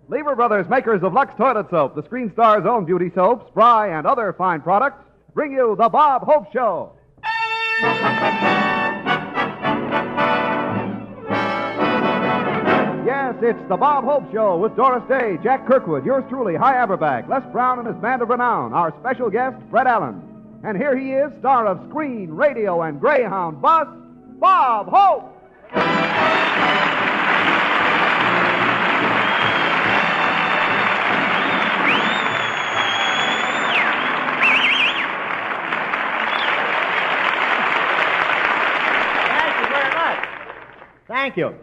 Lever Brothers, makers of Lux Toilet Soap, the Screen Star's own beauty soap, spry, and other fine products, bring you the Bob Hope Show. Yes, it's the Bob Hope Show with Doris Day, Jack Kirkwood, yours truly, High Aberback, Les Brown and his band of renown, our special guest, Fred Allen. And here he is, star of screen, radio, and Greyhound bus, Bob Hope. Thank you.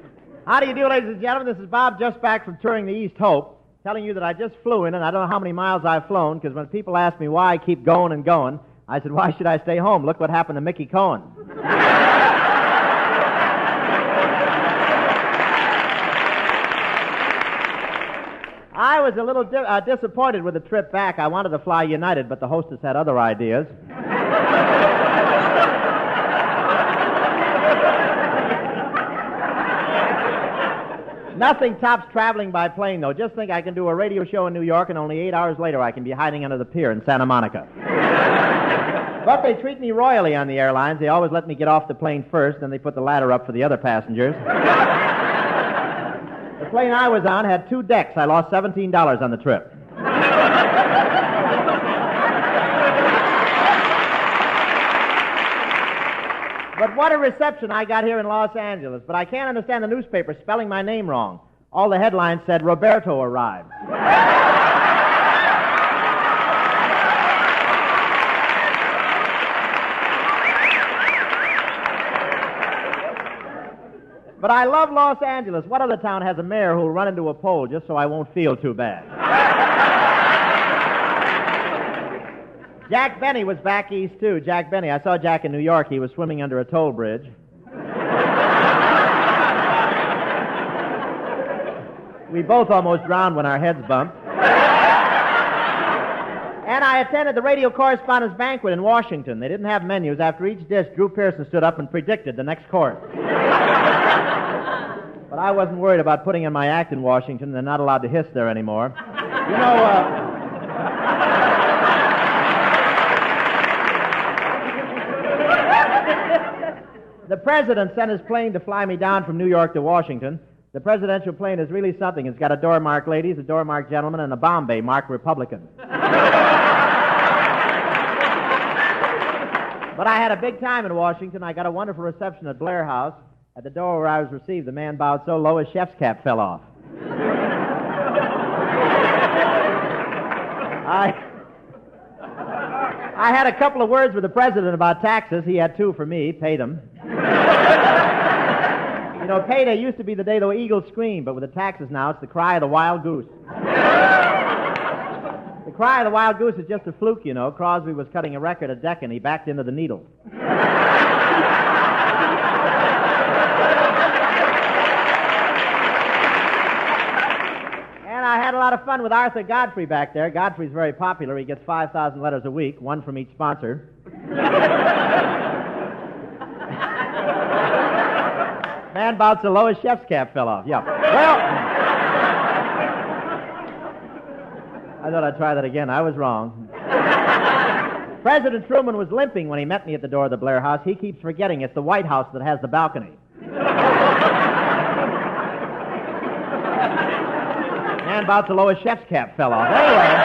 How do you do, ladies and gentlemen? This is Bob, just back from touring the East Hope, telling you that I just flew in, and I don't know how many miles I've flown, because when people ask me why I keep going and going, I said, why should I stay home? Look what happened to Mickey Cohen. I was a little disappointed with the trip back. I wanted to fly United, but the hostess had other ideas. Nothing tops traveling by plane, though. Just think I can do a radio show in New York, and only 8 hours later I can be hiding under the pier in Santa Monica. But they treat me royally on the airlines. They always let me get off the plane first, then they put the ladder up for the other passengers. The plane I was on had 2 decks. I lost $17 on the trip. But what a reception I got here in Los Angeles. But I can't understand the newspaper spelling my name wrong. All the headlines said, Roberto arrived. But I love Los Angeles. What other town has a mayor who'll run into a pole just so I won't feel too bad? Jack Benny was back east, too. Jack Benny. I saw Jack in New York. He was swimming under a toll bridge. We both almost drowned when our heads bumped. And I attended the radio correspondence banquet in Washington. They didn't have menus. After each dish, Drew Pearson stood up and predicted the next course. But I wasn't worried about putting in my act in Washington. They're not allowed to hiss there anymore. You know, the president sent his plane to fly me down from New York to Washington. The presidential plane is really something. It's got a door marked ladies, a door marked gentlemen, and a Bombay marked Republican. But I had a big time in Washington. I got a wonderful reception at Blair House. At the door where I was received, the man bowed so low his chef's cap fell off. I had a couple of words with the president about taxes. He had 2 for me, paid them. You know, payday used to be the day the eagles screamed, but with the taxes now, it's the cry of the wild goose. The cry of the wild goose is just a fluke, you know. Crosby was cutting a record at Deccan. He backed into the needle. And I had a lot of fun with Arthur Godfrey back there. Godfrey's very popular. He gets 5,000 letters a week, 1 from each sponsor. Man bounced so low his chef's cap fell off. Yeah. Well, I thought I'd try that again. I was wrong. President Truman was limping when he met me at the door of the Blair House. He keeps forgetting it's the White House that has the balcony. Man bounced so low his chef's cap fell off. Anyway.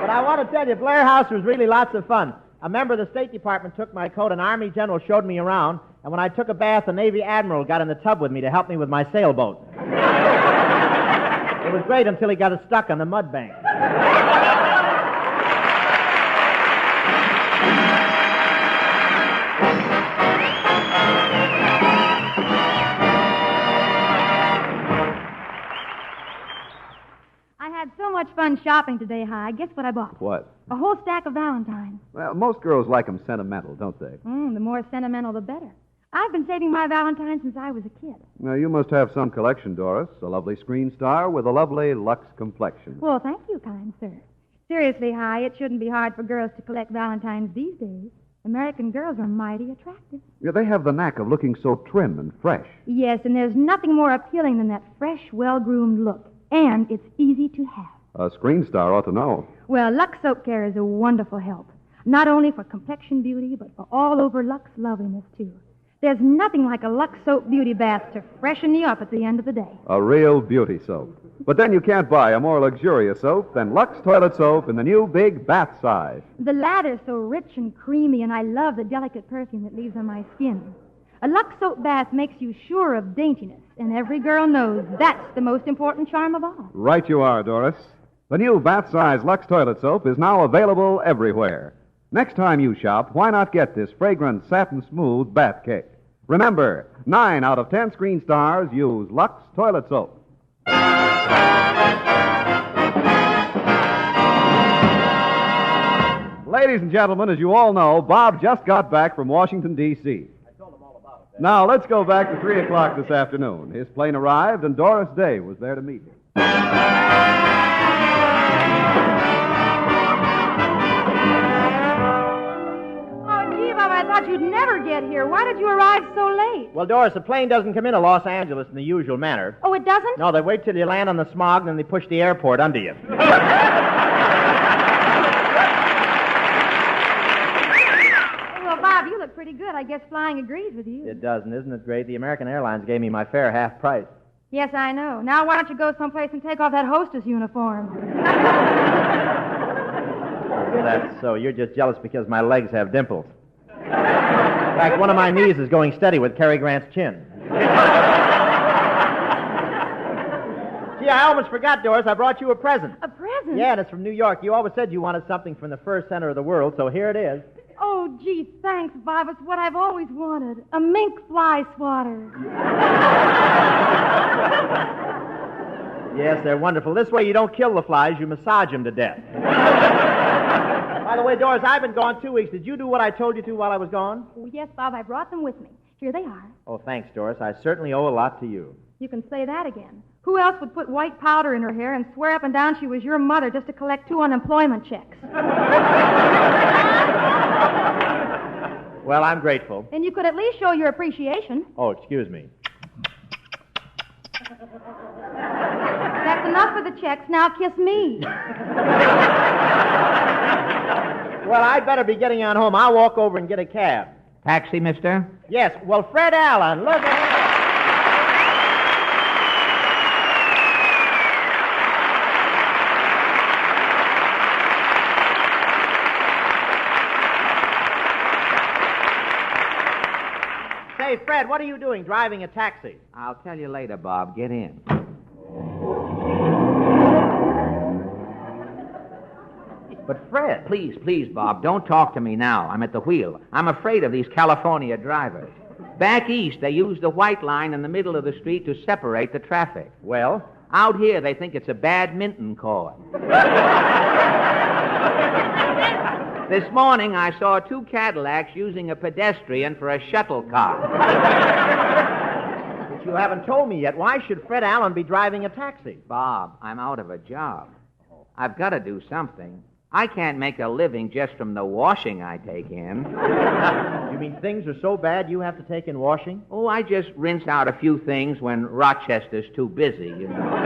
But I want to tell you, Blair House was really lots of fun. A member of the State Department took my coat, an Army general showed me around, and when I took a bath, a Navy admiral got in the tub with me to help me with my sailboat. It was great until he got us stuck on the mud bank. I had so much fun shopping today, Hi. Guess what I bought? What? A whole stack of Valentines. Well, most girls like them sentimental, don't they? The more sentimental, the better. I've been saving my Valentines since I was a kid. Now, you must have some collection, Doris. A lovely screen star with a lovely Lux complexion. Well, thank you, kind sir. Seriously, Hi, it shouldn't be hard for girls to collect Valentines these days. American girls are mighty attractive. Yeah, they have the knack of looking so trim and fresh. Yes, and there's nothing more appealing than that fresh, well-groomed look. And it's easy to have. A screen star ought to know. Well, Lux Soap Care is a wonderful help. Not only for complexion beauty, but for all-over Lux loveliness, too. There's nothing like a Lux Soap beauty bath to freshen you up at the end of the day. A real beauty soap. But then you can't buy a more luxurious soap than Lux Toilet Soap in the new big bath size. The lather's so rich and creamy, and I love the delicate perfume it leaves on my skin. A Lux Soap bath makes you sure of daintiness, and every girl knows that's the most important charm of all. Right you are, Doris. The new bath size Lux Toilet Soap is now available everywhere. Next time you shop, why not get this fragrant satin smooth bath cake? Remember, 9 out of 10 screen stars use Lux Toilet Soap. Ladies and gentlemen, as you all know, Bob just got back from Washington, D.C. I told him all about it. Now, let's go back to 3 o'clock this afternoon. His plane arrived, and Doris Day was there to meet him. I thought you'd never get here. Why did you arrive so late? Well, Doris, the plane doesn't come into Los Angeles in the usual manner. Oh, it doesn't? No, they wait till you land on the smog, and then they push the airport under you. Well, Bob, you look pretty good. I guess flying agrees with you. It does, and isn't it great? The American Airlines gave me my fare half price. Yes, I know. Now why don't you go someplace and take off that hostess uniform? That's so. You're just jealous because my legs have dimples. In fact, one of my knees is going steady with Cary Grant's chin. Gee, I almost forgot, Doris. I brought you a present. A present? Yeah, and it's from New York. You always said you wanted something from the first center of the world, so here it is. Oh, gee, thanks, Bob. It's what I've always wanted. A mink fly swatter. Yes, they're wonderful. This way you don't kill the flies, you massage them to death. By the way, Doris, I've been gone 2 weeks. Did you do what I told you to while I was gone? Oh, yes, Bob, I brought them with me. Here they are. Oh, thanks, Doris. I certainly owe a lot to you. You can say that again. Who else would put white powder in her hair and swear up and down she was your mother just to collect 2 unemployment checks? Well, I'm grateful. And you could at least show your appreciation. Oh, excuse me. That's enough for the checks. Now kiss me. Well, I'd better be getting on home. I'll walk over and get a cab. Taxi, mister? Yes, well, Fred Allen, look at... Say, Fred, what are you doing driving a taxi? I'll tell you later, Bob. Get in. But, Fred... Please, Bob, don't talk to me now. I'm at the wheel. I'm afraid of these California drivers. Back east, they use the white line in the middle of the street to separate the traffic. Well? Out here, they think it's a badminton court. This morning, I saw 2 Cadillacs using a pedestrian for a shuttlecock. But you haven't told me yet. Why should Fred Allen be driving a taxi? Bob, I'm out of a job. I've got to do something. I can't make a living just from the washing I take in. You mean things are so bad you have to take in washing? Oh, I just rinse out a few things when Rochester's too busy, you know.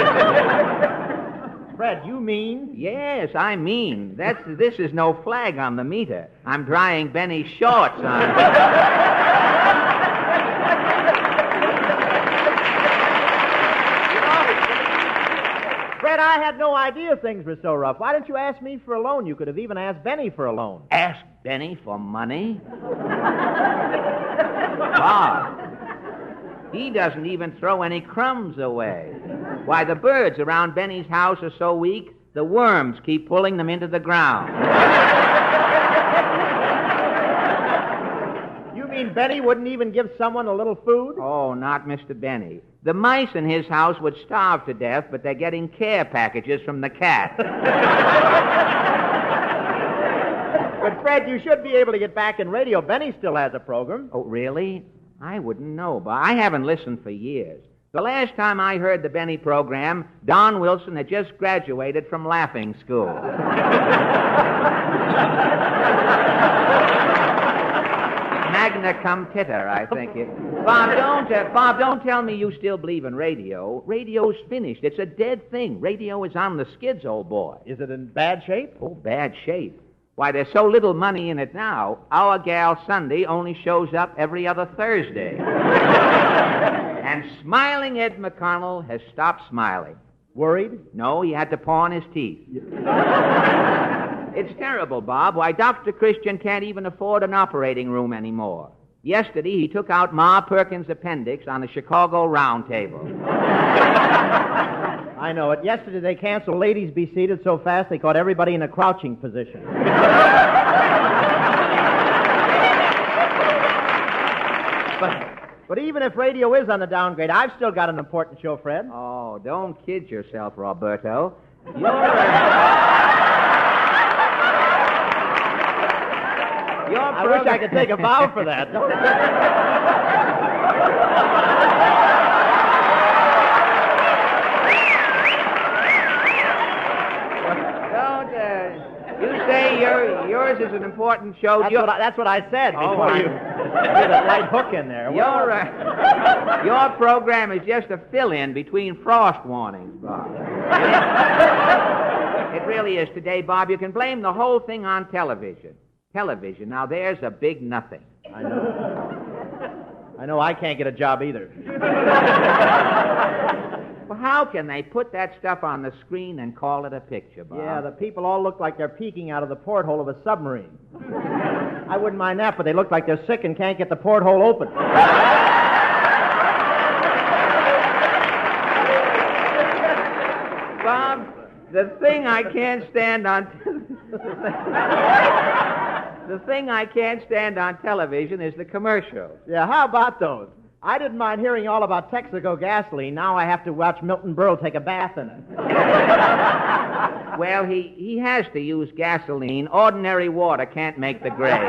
Fred, you mean? Yes, I mean. This is no flag on the meter. I'm drying Benny's shorts on. Fred, I had no idea things were so rough. Why didn't you ask me for a loan? You could have even asked Benny for a loan. Ask Benny for money? Bob, he doesn't even throw any crumbs away. Why, the birds around Benny's house are so weak, the worms keep pulling them into the ground. You mean Benny wouldn't even give someone a little food? Oh, not Mr. Benny. The mice in his house would starve to death, but they're getting care packages from the cat. But, Fred, you should be able to get back in radio. Benny still has a program. Oh, really? I wouldn't know, but I haven't listened for years. The last time I heard the Benny program, Don Wilson had just graduated from laughing school. magna cum titter, I think it. Bob, don't tell me you still believe in radio. Radio's finished. It's a dead thing. Radio is on the skids, old boy. Is it in bad shape? Oh, bad shape. Why, there's so little money in it now, our gal Sunday only shows up every other Thursday. And smiling Ed McConnell has stopped smiling. Worried? No, he had to pawn his teeth. It's terrible, Bob. Why, Dr. Christian can't even afford an operating room anymore. Yesterday, he took out Ma Perkins' appendix on the Chicago Round Table. I know it. Yesterday, they canceled Ladies Be Seated so fast they caught everybody in a crouching position. But even if radio is on the downgrade, I've still got an important show, Fred. Oh, don't kid yourself, Roberto. I wish I could take a vow for that. You say yours is an important show. That's what I said before you put a light hook in there. Your program is just a fill-in between frost warnings, Bob. It really is today, Bob. You can blame the whole thing on television. Television, now there's a big nothing. I know I can't get a job either. Well, how can they put that stuff on the screen and call it a picture, Bob? Yeah, the people all look like they're peeking out of the porthole of a submarine. I wouldn't mind that, but they look like they're sick and can't get the porthole open. Bob, the thing I can't stand on... The thing I can't stand on television is the commercials. Yeah, how about those? I didn't mind hearing all about Texaco gasoline. Now I have to watch Milton Berle take a bath in it. Well, he has to use gasoline. Ordinary water can't make the grade.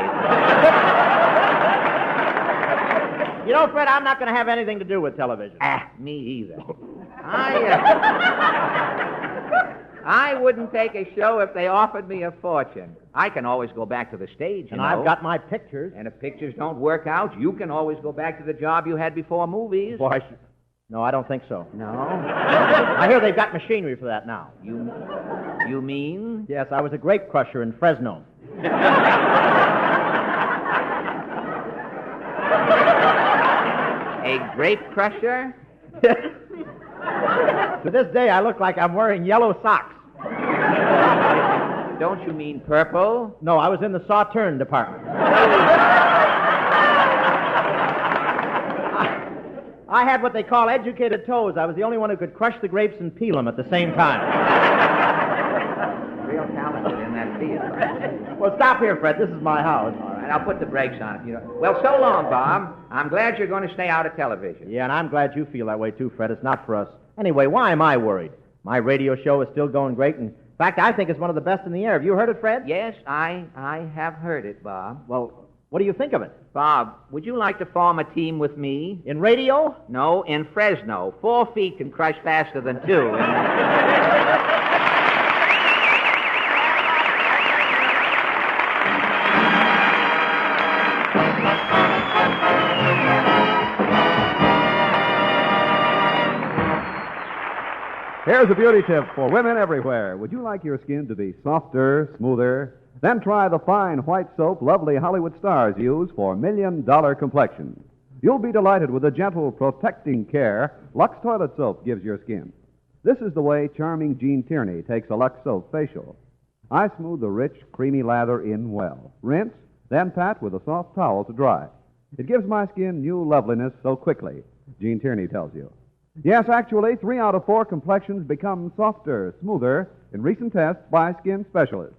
You know, Fred, I'm not going to have anything to do with television. Me either. I wouldn't take a show if they offered me a fortune. I can always go back to the stage, and I've got my pictures. And if pictures don't work out, you can always go back to the job you had before movies. Boy, no, I don't think so. No? I hear they've got machinery for that now. You mean? Yes, I was a grape crusher in Fresno. A grape crusher? To this day, I look like I'm wearing yellow socks. Don't you mean purple? No, I was in the sauterne department. I had what they call educated toes. I was the only one who could crush the grapes and peel them at the same time. Real talented in that field. Well, stop here, Fred. This is my house. All right, I'll put the brakes on it. Well, so long, Bob. I'm glad you're going to stay out of television. Yeah, and I'm glad you feel that way, too, Fred. It's not for us. Anyway, why am I worried? My radio show is still going great, and in fact, I think it's one of the best in the air. Have you heard it, Fred? Yes, I have heard it, Bob. Well, what do you think of it? Bob, would you like to form a team with me? In radio? No, in Fresno. 4 feet can crush faster than 2. Here's a beauty tip for women everywhere. Would you like your skin to be softer, smoother? Then try the fine white soap lovely Hollywood stars use for million-dollar complexions. You'll be delighted with the gentle, protecting care Lux Toilet Soap gives your skin. This is the way charming Jean Tierney takes a Lux Soap facial. I smooth the rich, creamy lather in well. Rinse, then pat with a soft towel to dry. It gives my skin new loveliness so quickly, Jean Tierney tells you. Yes, actually, 3 out of 4 complexions become softer, smoother in recent tests by skin specialists.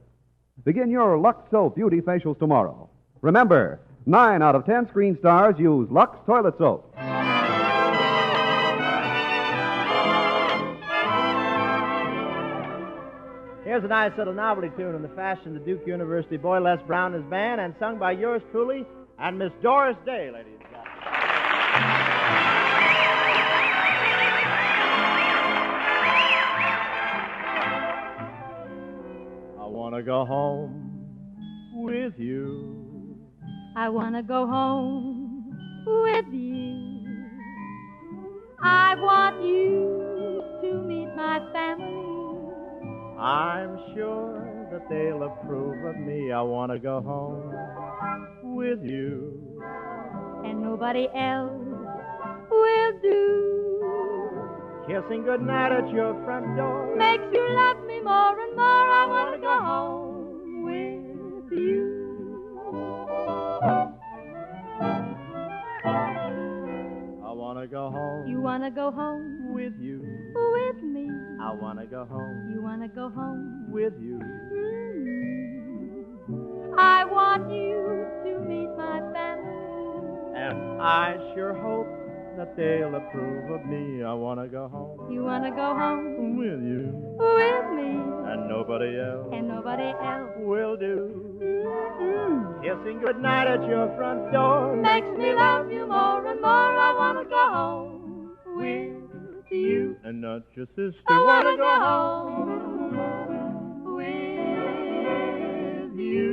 Begin your Lux Soap Beauty facials tomorrow. Remember, 9 out of 10 screen stars use Lux Toilet Soap. Here's a nice little novelty tune in the fashion of the Duke University boy Les Brown and his band, and sung by yours truly and Miss Doris Day, ladies and gentlemen. I want to go home with you. I want to go home with you. I want you to meet my family. I'm sure that they'll approve of me. I want to go home with you. And nobody else will do. Kissing goodnight at your front door Makes you love me more and more. I want to go home with you. I want to go home. You want to go home with you. with me. I want to go home You want to go home. with you. I want you to meet my family. And I sure hope that they'll approve of me. I want to go home You want to go home with you. with me. And nobody else And nobody else will do. Kissing goodnight at your front door makes me love you more and more. I want to go home with you. and not your sister. I want to Wanna go home with you.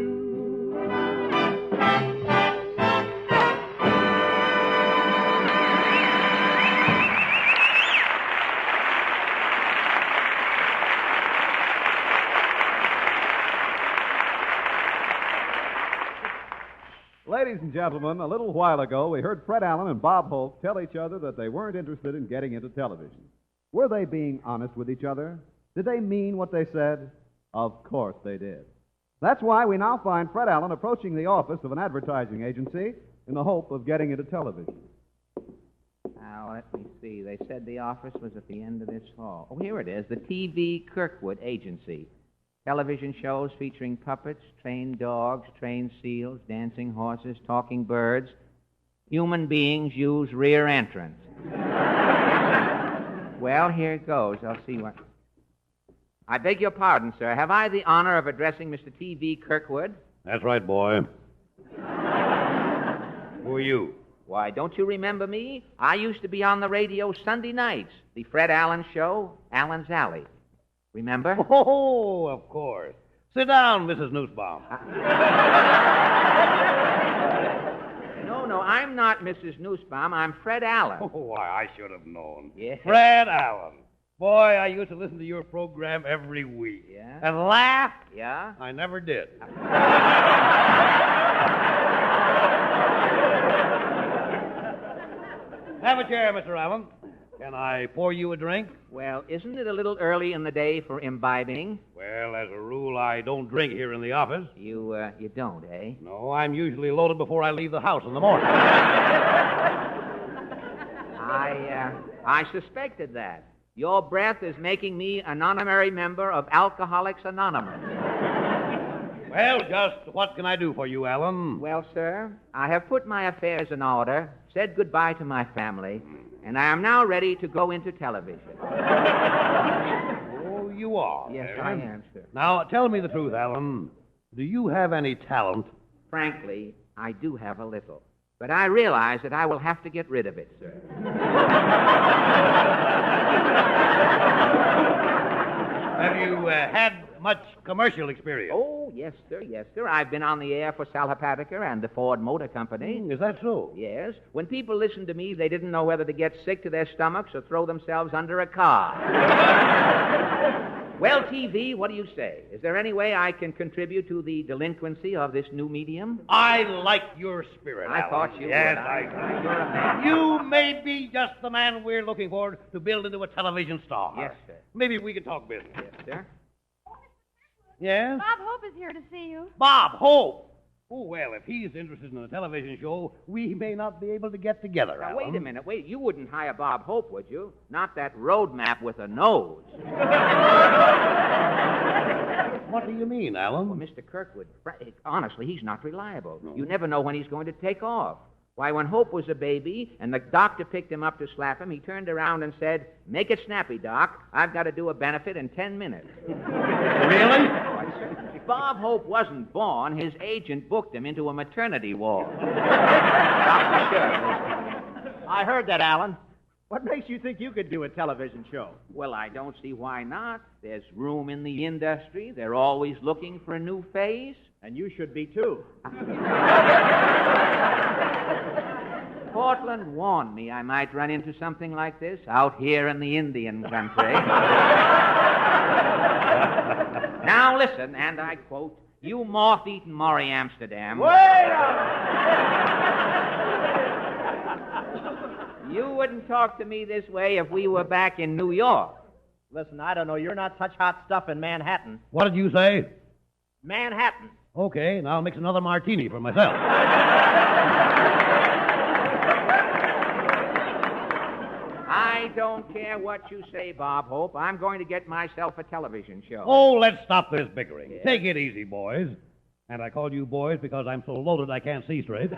Ladies and gentlemen, a little while ago, we heard Fred Allen and Bob Hope tell each other that they weren't interested in getting into television. Were they being honest with each other? Did they mean what they said? Of course they did. That's why we now find Fred Allen approaching the office of an advertising agency in the hope of getting into television. Now, let me see. They said the office was at the end of this hall. Oh, here it is. The TV Kirkwood Agency. Television shows featuring puppets, trained dogs, trained seals, dancing horses, talking birds. Human beings use rear entrance. Well, here it goes. I'll see what... I beg your pardon, sir. Have I the honor of addressing Mr. T.V. Kirkwood? That's right, boy. Who are you? Why, don't you remember me? I used to be on the radio Sunday nights. The Fred Allen Show, Allen's Alley. Remember? Oh, of course. Sit down, Mrs. Nussbaum. No, I'm not Mrs. Nussbaum. I'm Fred Allen. Oh, why, I should have known. Yes. Fred Allen. Boy, I used to listen to your program every week. Yeah? And laugh? Yeah? I never did. Have a chair, Mr. Allen. Can I pour you a drink? Well, isn't it a little early in the day for imbibing? Well, as a rule, I don't drink here in the office. You don't, eh? No, I'm usually loaded before I leave the house in the morning. I suspected that. Your breath is making me an honorary member of Alcoholics Anonymous. Well, just what can I do for you, Allen? Well, sir, I have put my affairs in order, said goodbye to my family, and I am now ready to go into television. Oh, you are? Yes, eh? I am, sir. Now, tell me the truth, Allen. Do you have any talent? Frankly, I do have a little. But I realize that I will have to get rid of it, sir. Have you had much commercial experience? Oh, yes, sir, yes, sir. I've been on the air for Salapatiker and the Ford Motor Company. Is that so? Yes. When people listened to me, they didn't know whether to get sick to their stomachs or throw themselves under a car. Well, TV, what do you say? Is there any way I can contribute to the delinquency of this new medium? I like your spirit, I Allen. thought you yes, would. I You're a man. You may be just the man we're looking for to build into a television star. Yes, sir. Maybe we can talk business. Yes, sir. Yes? Bob Hope is here to see you. Bob Hope. Oh, well, if he's interested in a television show, we may not be able to get together, Now, Allen. wait a minute. Wait. You wouldn't hire Bob Hope, would you? Not that road map with a nose. What do you mean, Allen? Well, Mr. Kirkwood, honestly, he's not reliable. You never know when he's going to take off. Why, when Hope was a baby and the doctor picked him up to slap him, he turned around and said, "Make it snappy, Doc. I've got to do a benefit in 10 minutes. Really? Bob Hope wasn't born. His agent booked him into a maternity ward. Dr. Shirley. I heard that, Alan. What makes you think you could do a television show? Well, I don't see why not. There's room in the industry. They're always looking for a new face. And you should be, too. Portland warned me I might run into something like this out here in the Indian country. Now listen, and I quote, "You moth-eaten Maury Amsterdam." Wait up! You wouldn't talk to me this way if we were back in New York. Listen, I don't know. You're not such hot stuff in Manhattan. What did you say? Manhattan. Okay, now I'll mix another martini for myself. I don't care what you say, Bob Hope. I'm going to get myself a television show. Oh, let's stop this bickering. Yeah. Take it easy, boys. And I call you boys because I'm so loaded I can't see straight.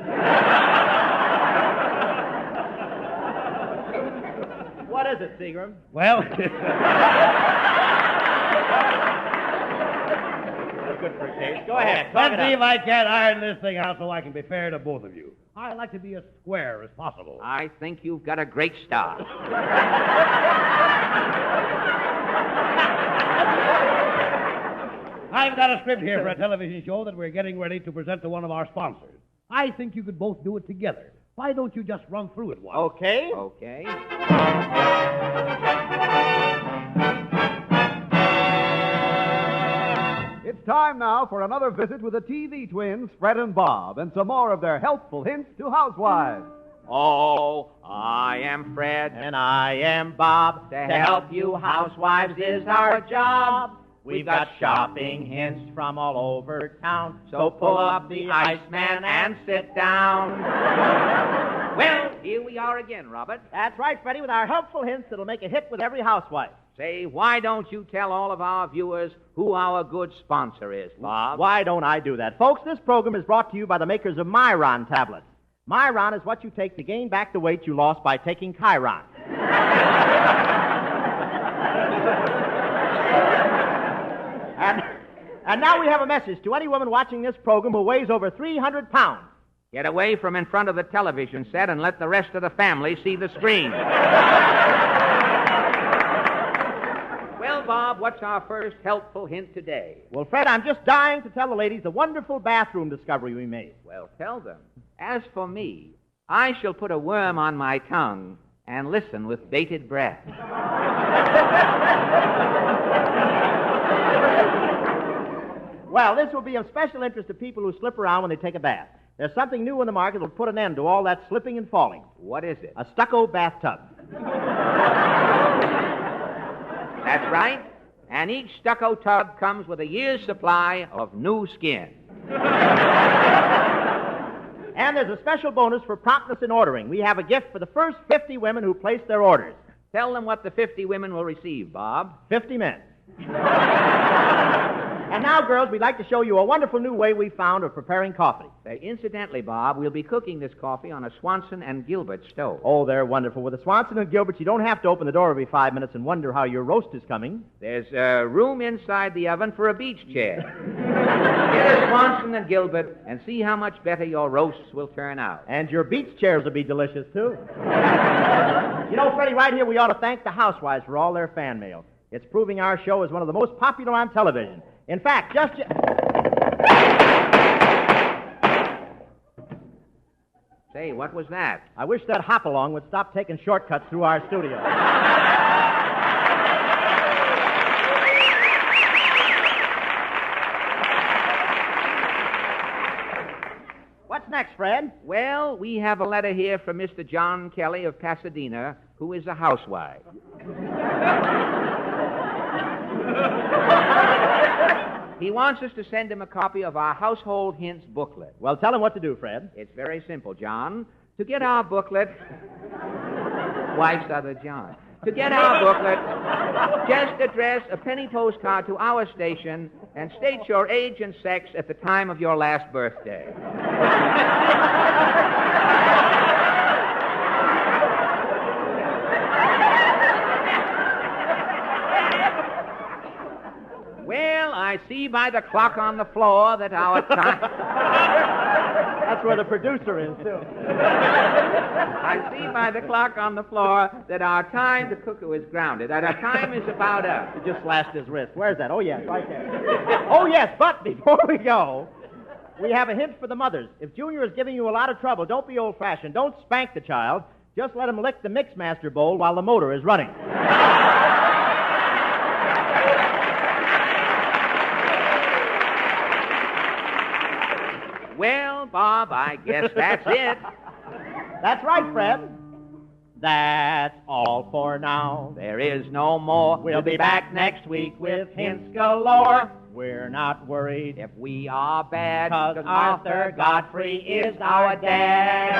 What is it, Seagram? Well... Good for a case. Go ahead. Let's see if I can't iron this thing out so I can be fair to both of you. I like to be as square as possible. I think you've got a great start. I've got a script here for a television show that we're getting ready to present to one of our sponsors. I think you could both do it together. Why don't you just run through it once? Okay. Okay. It's time now for another visit with the TV twins, Fred and Bob, and some more of their helpful hints to housewives. Oh, I am Fred. And I am Bob. To help you housewives is our job. We've got shopping hints from all over town. So pull up the Iceman and sit down. Well, here we are again, Robert. That's right, Freddie, with our helpful hints that'll make a hit with every housewife. Say, why don't you tell all of our viewers who our good sponsor is, Bob? Why don't I do that? Folks, this program is brought to you by the makers of Myron tablets. Myron is what you take to gain back the weight you lost by taking Chiron. And now we have a message to any woman watching this program who weighs over 300 pounds. Get away from in front of the television set and let the rest of the family see the screen. Well, Bob, what's our first helpful hint today? Well, Fred, I'm just dying to tell the ladies the wonderful bathroom discovery we made. Well, tell them. As for me, I shall put a worm on my tongue and listen with bated breath. Well, this will be of special interest to people who slip around when they take a bath. There's something new in the market that will put an end to all that slipping and falling. What is it? A stucco bathtub. That's right. And each stucco tub comes with a year's supply of new skin. And there's a special bonus for promptness in ordering. We have a gift for the first 50 women who place their orders. Tell them what the 50 women will receive, Bob. 50 men. And now, girls, we'd like to show you a wonderful new way we found of preparing coffee. Incidentally, Bob, we'll be cooking this coffee on a Swanson and Gilbert stove. Oh, they're wonderful. With the Swanson and Gilbert, you don't have to open the door every 5 minutes and wonder how your roast is coming. There's room inside the oven for a beach chair. Get a Swanson and Gilbert and see how much better your roasts will turn out. And your beach chairs will be delicious, too. You know, Freddie, right here we ought to thank the housewives for all their fan mail. It's proving our show is one of the most popular on television. In fact, Say, what was that? I wish that hop-along would stop taking shortcuts through our studio. What's next, Fred? Well, we have a letter here from Mr. John Kelly of Pasadena, who is a housewife. He wants us to send him a copy of our Household Hints booklet. Well, tell him what to do, Fred. It's very simple, John. To get our booklet... Wife's other John. To get our booklet, just address a penny postcard to our station and state your age and sex at the time of your last birthday. Well, I see by the clock on the floor that our time... That's where the producer is, too. I see by the clock on the floor that our time, the cuckoo is grounded, that our time is about up. He just slashed his wrist. Where's that? Oh, yes, right there. Oh, yes, but before we go, we have a hint for the mothers. If Junior is giving you a lot of trouble, don't be old-fashioned. Don't spank the child. Just let him lick the Mixmaster bowl while the motor is running. Well, Bob, I guess that's it. That's right, Fred. That's all for now. There is no more. We'll be back next week with hints galore. We're not worried If we are bad, because Arthur Godfrey is our dad.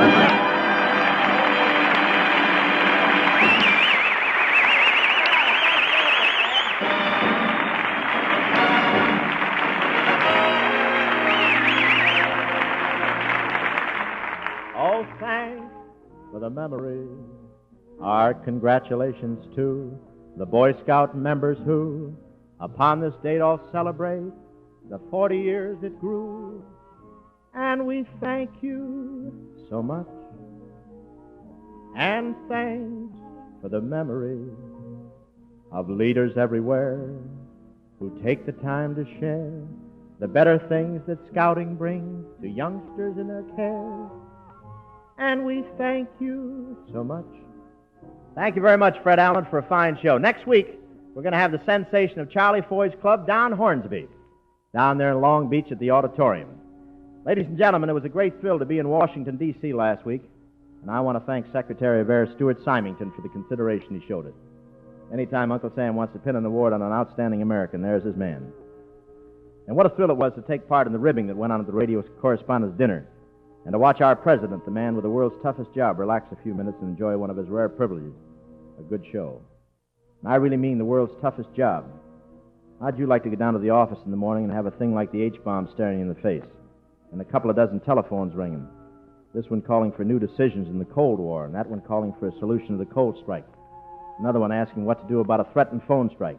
Oh, thanks for the memory. Our congratulations to the Boy Scout members who, upon this date, all celebrate the 40 years it grew. And we thank you so much. And thanks for the memory of leaders everywhere who take the time to share the better things that scouting brings to youngsters in their care. And we thank you so much. Thank you very much, Fred Allen, for a fine show. Next week, we're going to have the sensation of Charlie Foy's Club down Hornsby, down there in Long Beach at the auditorium. Ladies and gentlemen, it was a great thrill to be in Washington, D.C. last week, and I want to thank Secretary of Air Stuart Symington for the consideration he showed it. Anytime Uncle Sam wants to pin an award on an outstanding American, there's his man. And what a thrill it was to take part in the ribbing that went on at the radio correspondents' dinner, and to watch our president, the man with the world's toughest job, relax a few minutes and enjoy one of his rare privileges, a good show. And I really mean the world's toughest job. How'd you like to go down to the office in the morning and have a thing like the H-bomb staring you in the face, and a couple of dozen telephones ringing, this one calling for new decisions in the Cold War, and that one calling for a solution to the coal strike, another one asking what to do about a threatened phone strike.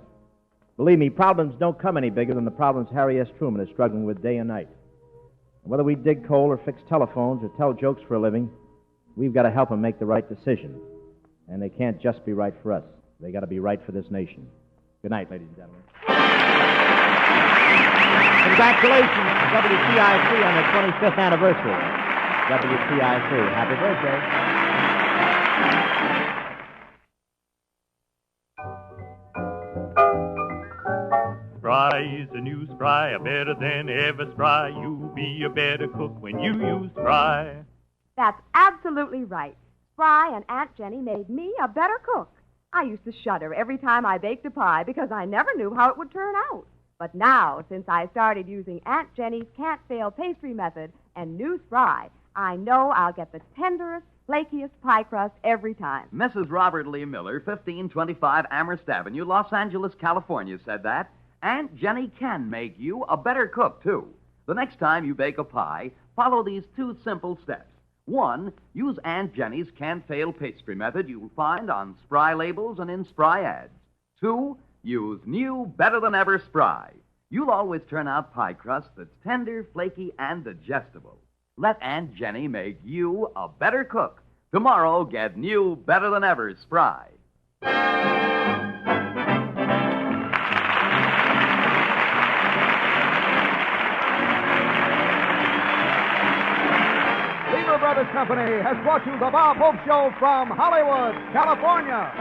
Believe me, problems don't come any bigger than the problems Harry S. Truman is struggling with day and night. And whether we dig coal or fix telephones or tell jokes for a living, we've got to help them make the right decisions. And they can't just be right for us. They got to be right for this nation. Good night, ladies and gentlemen. Congratulations to WTIC on their 25th anniversary. WTIC, happy birthday. Spry is the new Spry, better than ever Spry. You'll be a better cook when you use Spry. That's absolutely right. Spry and Aunt Jenny made me a better cook. I used to shudder every time I baked a pie because I never knew how it would turn out. But now, since I started using Aunt Jenny's can't-fail pastry method and new Spry, I know I'll get the tenderest, flakiest pie crust every time. Mrs. Robert Lee Miller, 1525 Amherst Avenue, Los Angeles, California, said that. Aunt Jenny can make you a better cook, too. The next time you bake a pie, follow these two simple steps. 1, use Aunt Jenny's can't-fail pastry method you'll find on Spry labels and in Spry ads. 2, use new, better-than-ever Spry. You'll always turn out pie crust that's tender, flaky, and digestible. Let Aunt Jenny make you a better cook. Tomorrow, get new, better-than-ever Spry. Brothers Company has brought you the Bob Hope Show from Hollywood, California.